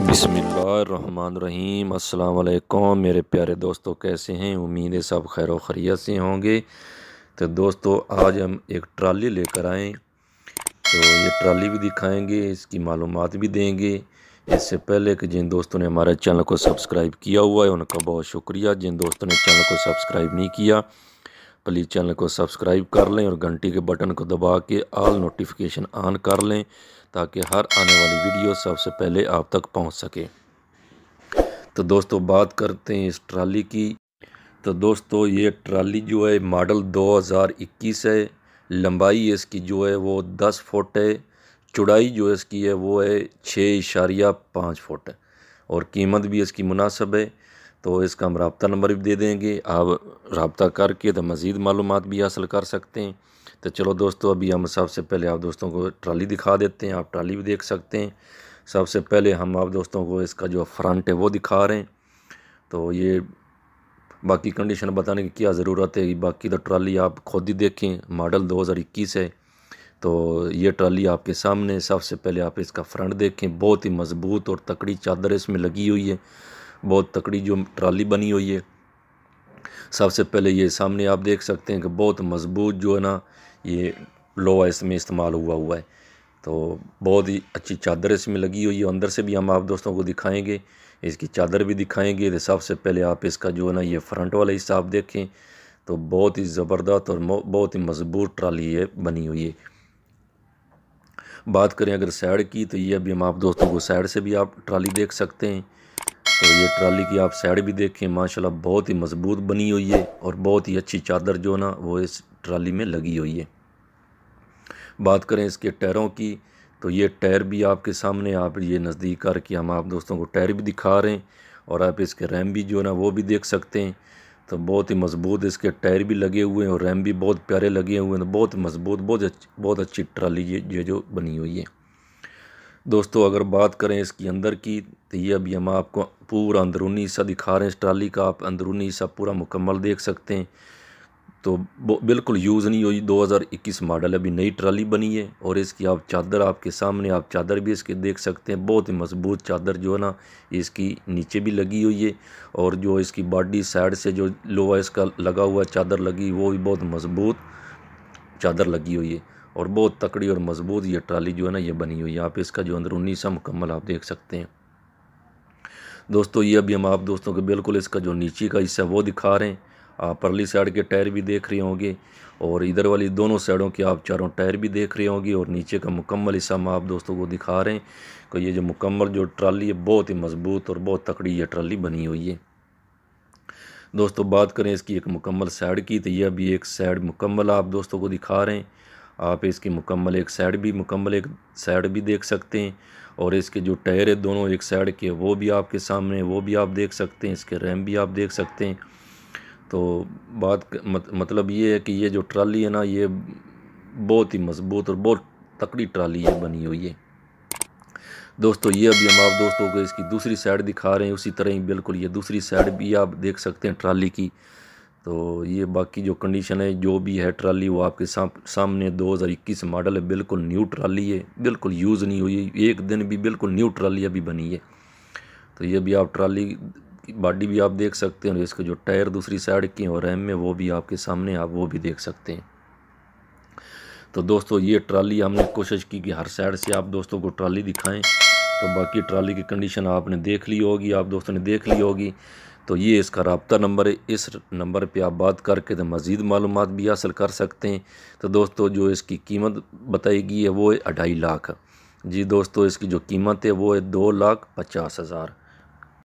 बिस्मिल्लाहिर्रहमानिर्रहीम। अस्सलाम वालेकुम मेरे प्यारे दोस्तों, कैसे हैं? उम्मीद है सब खैर व खैरियत से होंगे। तो दोस्तों, आज हम एक ट्राली लेकर आए, तो ये ट्राली भी दिखाएंगे, इसकी मालूमात भी देंगे। इससे पहले कि जिन दोस्तों ने हमारे चैनल को सब्सक्राइब किया हुआ है उनका बहुत शुक्रिया। जिन दोस्तों ने चैनल को सब्सक्राइब नहीं किया प्लीज़ चैनल को सब्सक्राइब कर लें और घंटी के बटन को दबा के ऑल नोटिफिकेशन ऑन कर लें ताकि हर आने वाली वीडियो सबसे पहले आप तक पहुंच सके। तो दोस्तों, बात करते हैं इस ट्राली की। तो दोस्तों, ये ट्राली जो है मॉडल 2021 है। लंबाई इसकी जो है वो 10 फुट है। चौड़ाई जो इसकी है वो है 6.5 फुट है और कीमत भी इसकी मुनासिब है। तो इसका हम रब्ता नंबर भी दे देंगे, आप रब्ता करके तो मज़ीद मालूमात भी हासिल कर सकते हैं। तो चलो दोस्तों, अभी हम सबसे पहले आप दोस्तों को ट्राली दिखा देते हैं, आप ट्राली भी देख सकते हैं। सबसे पहले हम आप दोस्तों को इसका जो फ्रंट है वो दिखा रहे हैं। तो ये बाकी कंडीशन बताने की क्या ज़रूरत है, बाकी तो ट्राली आप खुद ही देखें, मॉडल 2021 है। तो ये ट्राली आपके सामने। सबसे पहले आप इसका फ्रंट देखें, बहुत ही मज़बूत और तकड़ी चादर इसमें लगी हुई है, बहुत तकड़ी जो ट्राली बनी हुई है। सबसे पहले ये सामने आप देख सकते हैं कि बहुत मज़बूत जो है ना, ये लोहा इसमें इस्तेमाल हुआ है। तो बहुत ही अच्छी चादर इसमें लगी हुई है। अंदर से भी हम आप दोस्तों को दिखाएंगे, इसकी चादर भी दिखाएंगे। तो सबसे पहले आप इसका जो है ना, ये फ्रंट वाला हिस्सा आप देखें तो बहुत ही ज़बरदस्त और बहुत ही मज़बूत ट्राली ये बनी हुई है। बात करें अगर साइड की, तो ये अभी हम आप दोस्तों को साइड से भी आप ट्राली देख सकते हैं। तो ये ट्राली की आप साइड भी देखें, माशाल्लाह बहुत ही मज़बूत बनी हुई है और बहुत ही अच्छी चादर जो ना वो इस ट्राली में लगी हुई है। बात करें इसके टायरों की, तो ये टायर भी आपके सामने, आप ये नज़दीक करके हम आप दोस्तों को टायर भी दिखा रहे हैं और आप इसके रैम भी जो ना वो भी देख सकते हैं। तो बहुत ही मज़बूत इसके टायर भी लगे हुए हैं और रैम भी बहुत प्यारे लगे हुए हैं। तो बहुत मज़बूत, बहुत अच्छी ट्राली ये जो बनी हुई है। दोस्तों, अगर बात करें इसकी अंदर की, तो ये अभी हम आपको पूरा अंदरूनी हिस्सा दिखा रहे हैं इस ट्राली का। आप अंदरूनी हिस्सा पूरा मुकम्मल देख सकते हैं। तो बिल्कुल यूज़ नहीं हुई, 2021 मॉडल अभी नई ट्राली बनी है। और इसकी आप चादर आपके सामने, आप चादर भी इसके देख सकते हैं। बहुत ही मज़बूत चादर जो है ना इसकी नीचे भी लगी हुई है और जो इसकी बॉडी साइड से जो लोहा इसका लगा हुआ चादर लगी, वो भी बहुत मज़बूत चादर लगी हुई है और बहुत तकड़ी और मज़बूत ये ट्राली जो है ना ये बनी हुई है। आप इसका जो अंदरूनी हिस्सा मुकम्मल आप देख सकते हैं। दोस्तों, ये अभी हम आप दोस्तों को बिल्कुल इसका जो नीचे का हिस्सा वो दिखा रहे हैं। आप परली साइड के टायर भी देख रहे होंगे और इधर वाली दोनों साइडों के आप चारों टायर भी देख रहे होंगे और नीचे का मुकम्मल हिस्सा हम आप दोस्तों को दिखा रहे हैं कि ये जो मुकम्मल जो ट्राली है बहुत ही मज़बूत और बहुत तकड़ी ये ट्राली बनी हुई है। दोस्तों, बात करें इसकी एक मुकम्मल साइड की, तो ये अभी एक साइड मुकम्मल आप दोस्तों को दिखा रहे हैं। आप इसकी मुकम्मल एक साइड भी देख सकते हैं और इसके जो टायर है दोनों एक साइड के वो भी आपके सामने, वो भी आप देख सकते हैं। इसके रैम भी आप देख सकते हैं। तो मतलब ये है कि ये जो ट्राली है ना, ये बहुत ही मज़बूत और बहुत तकड़ी ट्राली ये बनी हुई है। दोस्तों, ये अभी हम आप दोस्तों को इसकी दूसरी साइड दिखा रहे हैं। उसी तरह ही बिल्कुल ये दूसरी साइड भी आप देख सकते हैं ट्राली की। तो ये बाकी जो कंडीशन है जो भी है ट्राली वो आपके सामने 2021 मॉडल है, बिल्कुल न्यू ट्राली है, बिल्कुल यूज़ नहीं हुई, एक दिन भी बिल्कुल न्यू ट्राली अभी बनी है। तो ये भी आप ट्राली की बॉडी भी आप देख सकते हैं और इसके जो टायर दूसरी साइड के और रैम में वो भी आपके सामने आप वो भी देख सकते हैं। तो दोस्तों, ये ट्राली हमने कोशिश की कि हर साइड से आप दोस्तों को ट्राली दिखाएं। तो बाकी ट्राली की कंडीशन आपने देख ली होगी, आप दोस्तों ने देख ली होगी। तो ये इसका रब्ता नंबर है, इस नंबर पे आप बात करके तो मज़ीद मालूमात भी हासिल कर सकते हैं। तो दोस्तों, जो इसकी कीमत बताई गई है वो है 2.5 लाख। जी दोस्तों, इसकी जो कीमत है वो है 2,50,000।